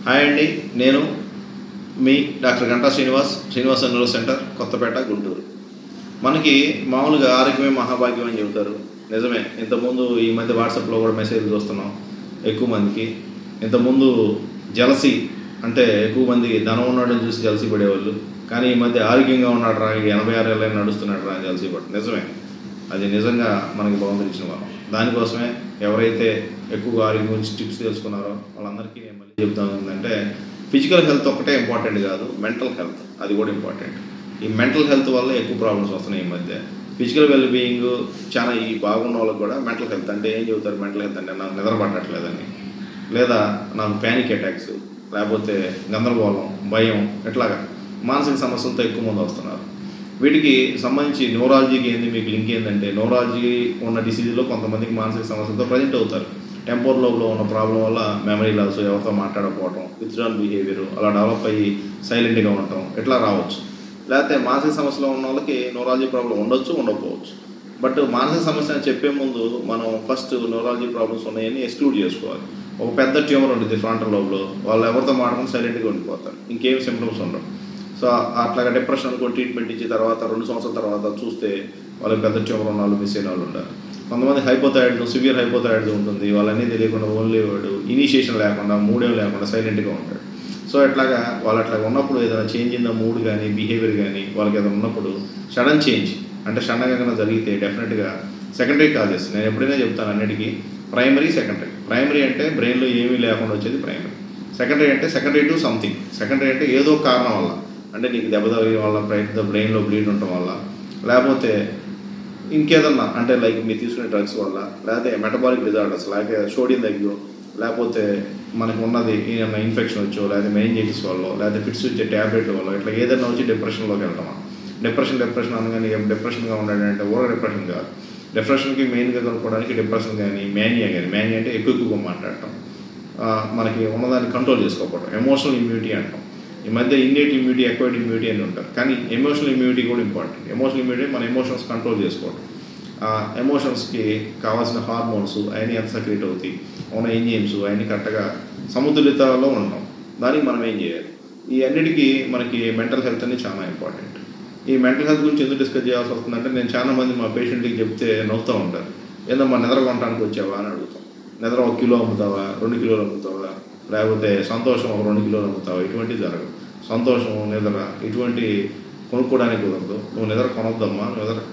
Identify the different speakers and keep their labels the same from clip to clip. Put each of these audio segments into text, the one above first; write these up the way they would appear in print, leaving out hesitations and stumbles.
Speaker 1: Hi అండి, నేను మీ doctor Ganta Srinivas neuro centre, Kothapet, Guntur. మనకి మామూలుగా ఆరోగ్యమే మహాభాగ్యం అని చెబుతారు. నిజమే. ఇంతకుముందు ఈ మధ్య వాట్సాప్లో కూడా మెసేజ్లు చూస్తున్నాం ఎక్కువ మందికి. ఇంతకుముందు జలసి అంటే ఎక్కువ మంది ధనం ఉన్నాడని చూసి జలసి పడేవాళ్ళు. కానీ ఈ మధ్య ఆరోగ్యంగా ఉన్నాడు రా, 86 ఏళ్ళైనా నడుస్తున్నాడు రా అని జలసి పడు. నిజమే, అది నిజంగా మనకి బాగుందించిన వాళ్ళు. దానికోసమే ఎవరైతే ఎక్కువగా ఆరోగ్యం గురించి టిప్స్ తెలుసుకున్నారో వాళ్ళందరికీ నేను మళ్ళీ చెప్తాను ఏంటంటే, ఫిజికల్ హెల్త్ ఒకటే ఇంపార్టెంట్ కాదు, మెంటల్ హెల్త్ అది కూడా ఇంపార్టెంట్. ఈ మెంటల్ హెల్త్ వల్ల ఎక్కువ ప్రాబ్లమ్స్ వస్తున్నాయి ఈ మధ్య. ఫిజికల్ వెల్ బీయింగ్ చాలా ఈ బాగున్న వాళ్ళకి కూడా మెంటల్ హెల్త్ అంటే ఏం చెబుతారు? మెంటల్ హెల్త్ అంటే నాకు నిద్ర పట్టట్లేదని, లేదా నాకు ప్యానిక్ అటాక్స్, లేకపోతే గందరగోళం, భయం, ఇట్లాగా మానసిక సమస్యలతో ఎక్కువ మంది వస్తున్నారు. వీటికి సంబంధించి న్యూరాలజీకి ఏంది మీకు లింక్ ఏంటంటే, న్యూరాలజీ ఉన్న డిసీజ్లో కొంతమందికి మానసిక సమస్యలతో ప్రజెంట్ అవుతారు. టెంపోర్ లోబ్లో ఉన్న ప్రాబ్లం వల్ల మెమరీ లాస్, ఎవరితో మాట్లాడకపోవటం, విత్డ్రాల్ బిహేవియర్ అలా డెవలప్ అయ్యి సైలెంట్గా ఉండటం ఇట్లా రావచ్చు. లేకపోతే మానసిక సమస్యలో ఉన్న వాళ్ళకి న్యూరాలజీ ప్రాబ్లం ఉండొచ్చు, ఉండకపోవచ్చు. బట్ మానసిక సమస్య అని చెప్పే ముందు మనం ఫస్ట్ న్యూరాలజీ ప్రాబ్లమ్స్ ఉన్నాయని ఎక్స్క్లూడ్ చేసుకోవాలి. ఒక పెద్ద ట్యూమర్ ఉంటుంది ఫ్రంటల్ లోబ్లో, వాళ్ళు ఎవరితో మాట్లాడుకుని సైలెంట్గా ఉండిపోతారు, ఇంకేం సిమ్టమ్స్ ఉండవు. సో అట్లాగా డిప్రెషన్ అనుకో ట్రీట్మెంట్ ఇచ్చిన తర్వాత 2 సంవత్సరాల తర్వాత చూస్తే వాళ్ళకి పెద్ద ట్యూమర్ ఉన్న వాళ్ళు, మిస్ అయిన వాళ్ళు ఉంటారు. కొంతమంది హైపోథైరాయిడ్, సివియర్ హైపోథైరాయిడ్ ఉంటుంది, వాళ్ళన్నీ తెలియకుండా ఓన్లీ వాడు ఇనిషియేషన్ లేకుండా, మూడేం లేకుండా సైలెంట్గా ఉంటాడు. సో ఇట్లాగా వాళ్ళు అట్లా ఉన్నప్పుడు ఏదైనా చేంజ్ ఇన్ ద మూడ్ కానీ, బిహేవియర్ కానీ వాళ్ళకి ఏదైనా ఉన్నప్పుడు సడన్ చేంజ్ అంటే సడన్గా జరిగితే డెఫినెట్గా సెకండరీ కాజెస్. నేను ఎప్పుడైనా చెప్తాను అన్నిటికీ ప్రైమరీ, సెకండరీ. ప్రైమరీ అంటే బ్రెయిన్లో ఏమీ లేకుండా వచ్చేది ప్రైమరీ. సెకండరీ అంటే సెకండరీ టు సంథింగ్. సెకండరీ అంటే ఏదో కారణం వల్ల, అంటే నీకు దెబ్బ తగిలిన వల్ల, బ్రెయిన్లో బ్లీడ్ ఉండటం వల్ల, లేకపోతే ఇంకేదన్నా అంటే లైక్ మీరు తీసుకునే డ్రగ్స్ వల్ల, లేకపోతే మెటబాలిక్ డిజార్డర్స్, లేకపోతే సోడియం తగ్గియో, లేకపోతే మనకు ఉన్నది ఏమన్నా ఇన్ఫెక్షన్ వచ్చో, లేకపోతే మెనింజైటిస్ వల్ల, లేకపోతే ఫిట్స్ వచ్చే ట్యాబ్లెట్ వల్ల, ఇట్లా ఏదైనా వచ్చి డిప్రెషన్లోకి వెళ్తామా. డిప్రెషన్ అనగానే డిప్రెషన్గా ఉండాలంటే ఊర డిప్రెషన్ కాదు. డిప్రెషన్కి మెయిన్గా కనుక్కోవడానికి డిప్రెషన్ కానీ, మేనియా అంటే ఎక్కువగా మాట్లాడటం, మనకి ఉన్నదాన్ని కంట్రోల్ చేసుకోకపోవడం, ఎమోషనల్ ఇమ్యూనిటీ అంటాం. ఈ మధ్య ఇన్నేట్ ఇమ్యూనిటీ, ఎక్వైర్డ్ ఇమ్యూనిటీ అని ఉంటారు, కానీ ఎమోషనల్ ఇమ్యూనిటీ కూడా ఇంపార్టెంట్. ఎమోషనల్ ఇమ్యూనిటీ మన ఎమోషన్స్ కంట్రోల్ చేసుకోవడం, ఎమోషన్స్కి కావాల్సిన హార్మోన్స్ అవన్నీ ఎంత సక్రియేట్ అవుతాయి, ఉన్న ఎంజైమ్స్ అవన్నీ కరెక్ట్గా సమతుల్యతలో ఉంటాం. దానికి మనం ఏం చేయాలి? ఈ అన్నిటికీ మనకి మెంటల్ హెల్త్ అనేది చాలా ఇంపార్టెంట్. ఈ మెంటల్ హెల్త్ గురించి ఎందుకు డిస్కస్ చేయాల్సి వస్తుందంటే, నేను చాలా మంది మా పేషెంట్కి చెప్తే నవ్వుతూ ఉంటారు. ఏదమ్మా నిద్ర కొనడానికి వచ్చావా అని అడుగుతాం. నిద్ర 1 కిలో అమ్ముతావా, 2 కిలోలు అమ్ముతావా, లేకపోతే సంతోషం 2 కిలోలు అమ్ముతావా? ఇటువంటివి జరగదు. సంతోషం, నిద్ర ఇటువంటి కొనుక్కోవడానికి కుదరదు. నువ్వు నిద్ర కొనొద్దమ్మా.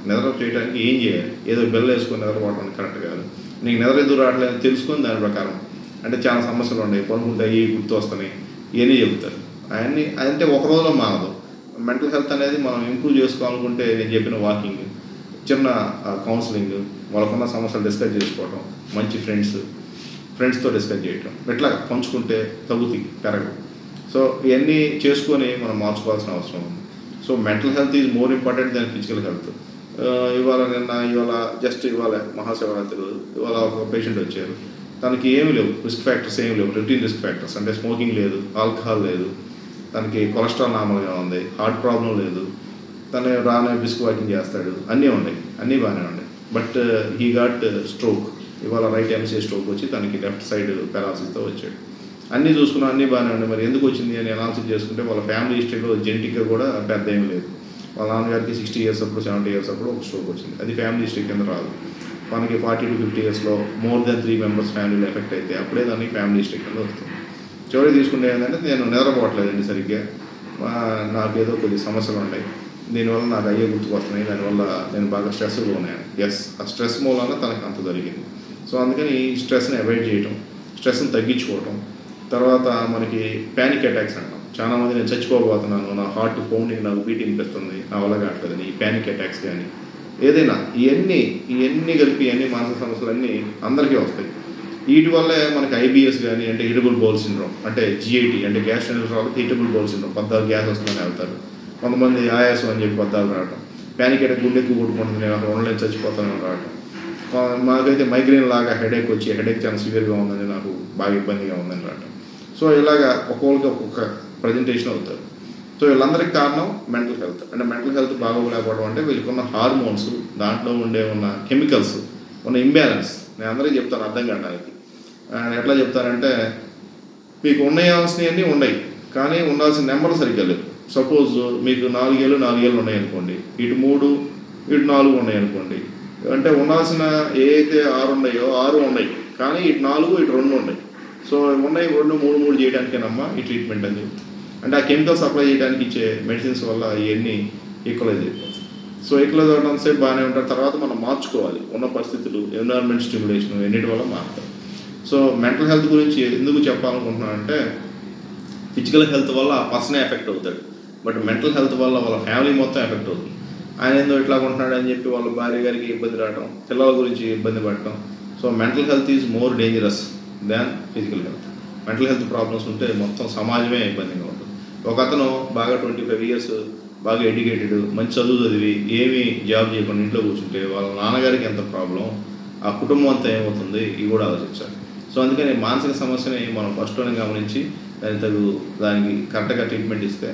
Speaker 1: నిద్ర చేయడానికి ఏం చేయాలి? ఏదో బెల్ వేసుకొని నిద్రపోవడానికి కరెక్ట్ కాదు. నీకు నిద్ర ఎదురు రావట్లేదు తెలుసుకొని దాని ప్రకారం, అంటే చాలా సమస్యలు ఉన్నాయి, కొనుక్కుంటే అవి గుర్తు వస్తున్నాయి, ఇవన్నీ చెబుతారు. అవన్నీ అంటే ఒక రోజులో మారదు. మెంటల్ హెల్త్ అనేది మనం ఇంప్రూవ్ చేసుకోవాలనుకుంటే నేను చెప్పిన వాకింగ్, చిన్న కౌన్సిలింగ్, వాళ్ళకున్న సమస్యలు డిస్కస్ చేసుకోవడం, మంచి ఫ్రెండ్స్తో డిస్కస్ చేయటం, ఇట్లా పంచుకుంటే తగ్గుతాయి, పెరగవు. సో ఇవన్నీ చేసుకొని మనం మార్చుకోవాల్సిన అవసరం ఉంది. So mental health is more important than physical health. ఇవాళ జస్ట్ మహాశివరాత్రి రోజు ఇవాళ ఒక పేషెంట్ వచ్చారు. తనకి ఏమి లేవు, రిస్క్ ఫ్యాక్టర్స్ ఏమి లేవు, రొటీన్ రిస్క్ ఫ్యాక్టర్స్ అంటే స్మోకింగ్ లేదు, ఆల్కహాల్ లేదు, తనకి కొలెస్ట్రాల్ నార్మల్గా ఉంది, హార్ట్ ప్రాబ్లం లేదు, తను రానే బిస్క్ వాకింగ్ చేస్తాడు, అన్నీ ఉన్నాయి, అన్నీ బాగానే ఉన్నాయి. But he got stroke. ఇవాళ రైట్ ఎంసీ స్ట్రోక్ వచ్చి తనకి లెఫ్ట్ సైడ్ పారాలసిస్తో వచ్చాడు. అన్నీ చూసుకున్నాం, అన్నీ బాగానే ఉన్నాయి. మరి ఎందుకు వచ్చింది అని అనాలిసిస్ చేసుకుంటే వాళ్ళ ఫ్యామిలీ హిస్టరీలో జెనెటిక్గా కూడా పెద్ద ఏమి లేదు. వాళ్ళ నాన్నగారికి 60 ఇయర్స్ అప్పుడు, 70 ఇయర్స్ అప్పుడు ఒక స్ట్రోక్ వచ్చింది. అది ఫ్యామిలీ హిస్టరీ కింద రాదు. మనకి 40 to 50 ఇయర్స్లో మోర్ దెన్ 3 మెంబర్స్ ఫ్యామిలీలో ఎఫెక్ట్ అయితే అప్పుడే దానికి ఫ్యామిలీ హిస్టరీ కింద వస్తుంది. చివరికి తీసుకుంటే ఏంటంటే, నేను నిద్రపోవట్లేదండి సరిగ్గా, నాకు ఏదో కొద్ది సమస్యలు ఉన్నాయి, దీనివల్ల నాకు అయ్యే గుర్తుకు వస్తున్నాయి, దానివల్ల నేను బాగా స్ట్రెస్గా ఉన్నాను. ఆ స్ట్రెస్ మూలంగా తనకు అంత జరిగింది. సో అందుకని ఈ స్ట్రెస్ని అవాయిడ్ చేయటం, స్ట్రెస్ని తగ్గించుకోవటం. తర్వాత మనకి ప్యానిక్ అటాక్స్ అంటాం. చాలామంది నేను చచ్చిపోబోతున్నాను, నా హార్ట్ పౌండింగ్, నాకు బీటింగ్ పెడుతుంది, నా వల్ల కావట్లేదని ఈ ప్యానిక్ అటాక్స్ కానీ ఏదైనా ఇవన్నీ కలిపి అన్ని మానసిక సమస్యలన్నీ అందరికీ వస్తాయి. వీటి వల్లే మనకి ఐబిఎస్ కానీ, అంటే ఇరిటబుల్ బౌల్ సిండ్రోమ్, అంటే జిఐటి అంటే గ్యాస్ట్రైటిస్ వాళ్ళకి ఇరిటబుల్ బౌల్ సిండ్రోమ్, పద్దాలు గ్యాస్ వస్తుందని వెళ్తారు. కొంతమంది ఆయాసం అని చెప్పి పద్దాలు రావటం, ప్యానిక్ అటాక్, గుండె ఎక్కువ కొట్టుకుంటుంది, నేను అక్కడ ఉండలేని చచ్చిపోతానని రావటం. మాకైతే మైగ్రేన్ లాగా హెడేక్ వచ్చి, హెడేక్ చాలా సివియర్గా ఉందని, నాకు బాగా ఇబ్బందిగా ఉందని రావటం. సో ఇలాగా ఒక్కొక్కరికి ఒక్కొక్క ప్రజెంటేషన్ అవుతారు. సో వీళ్ళందరికీ కారణం మెంటల్ హెల్త్. అంటే మెంటల్ హెల్త్ బాగోలేకపోవడం అంటే వీళ్ళకున్న హార్మోన్స్, దాంట్లో ఉన్న కెమికల్స్ ఉన్న ఇంబ్యాలెన్స్. నేను అందరికీ చెప్తాను అర్థం కావడానికి. ఎట్లా చెప్తానంటే, మీకు ఉండాల్సినవన్నీ ఉన్నాయి, కానీ ఉండాల్సిన నెంబర్ సరిగ్గా లేవు. సపోజ్ మీకు 4 ఏళ్ళు ఉన్నాయనుకోండి, ఇటు 3 ఇటు 4 ఉన్నాయనుకోండి. అంటే ఉండాల్సిన ఏదైతే 6 ఉన్నాయో 6 ఉన్నాయి, కానీ ఇటు 4 ఇటు 2 ఉన్నాయి. సో ఉన్నాయి 2 3 చేయడానికేనమ్మా ఈ ట్రీట్మెంట్ అని. అంటే ఆ కెమికల్ సప్లై చేయడానికి ఇచ్చే మెడిసిన్స్ వల్ల ఇవన్నీ ఈక్వలైజ్ అయిపోతాయి. సో ఈక్వలైజ్ అవ్వడం సేపు బాగానే ఉంటారు. తర్వాత మనం మార్చుకోవాలి, ఉన్న పరిస్థితులు, ఎన్విరాన్మెంట్ స్టిమ్యులేషన్ ఎన్నిటి వల్ల మారుతాయి. సో మెంటల్ హెల్త్ గురించి ఎందుకు చెప్పాలనుకుంటున్నానంటే, ఫిజికల్ హెల్త్ వల్ల ఆ పర్సనే ఎఫెక్ట్ అవుతాడు, బట్ మెంటల్ హెల్త్ వల్ల వాళ్ళ ఫ్యామిలీ మొత్తం ఎఫెక్ట్ అవుతుంది. ఆయన ఏందో ఇట్లా ఉంటున్నాడు అని చెప్పి వాళ్ళ భార్య గారికి ఇబ్బంది రావడం, పిల్లల గురించి ఇబ్బంది పడటం. So mental health is more dangerous than physical health. Mental health problems ఉంటే మొత్తం సమాజమే ఇబ్బందిగా ఉంటుంది. ఒక అతను బాగా 25 ఇయర్స్ బాగా ఎడ్యుకేటెడ్, మంచి చదువు చదివి ఏమీ జాబ్ చేయకుండా ఇంట్లో కూర్చుంటే వాళ్ళ నాన్నగారికి ఎంత ప్రాబ్లం, ఆ కుటుంబం అంతా ఏమవుతుంది, ఇవి కూడా ఆలోచించాలి. సో అందుకని మానసిక సమస్యని మనం ఫస్ట్లోనే గమనించి దానికి కరెక్ట్గా ట్రీట్మెంట్ ఇస్తే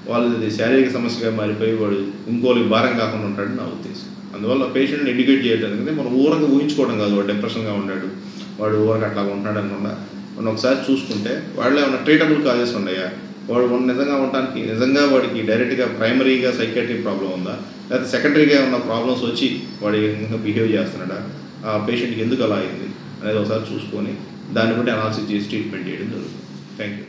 Speaker 1: వాళ్ళది శారీరక సమస్యగా మారిపోయి వాడు ఇంకోళ్ళకి భారం కాకుండా ఉంటాడని నా ఉద్దేశం. అందువల్ల పేషెంట్ని ఎడ్యుకేట్ చేయడానికి మనం ఊహించుకోవడం కాదు, వాడు డిప్రెషన్గా ఉన్నాడు, వాడు అట్లా ఉంటున్నాడు అనకుండా మనం ఒకసారి చూసుకుంటే వాళ్ళే ఏమైనా ట్రీటబుల్ కాజెస్ ఉన్నాయా, వాడు నిజంగా వాడికి డైరెక్ట్గా ప్రైమరీగా సైకాట్రిక్ ప్రాబ్లం ఉందా, లేకపోతే సెకండరీగా ఉన్న ప్రాబ్లమ్స్ వచ్చి వాడు ఇంకా బిహేవ్ చేస్తున్నాడా, ఆ పేషెంట్కి ఎందుకు అలా అయింది అనేది ఒకసారి చూసుకొని దాన్ని బట్టి అనాలిసిస్ చేసి ట్రీట్మెంట్ చేయడం జరుగుతుంది. Thank you.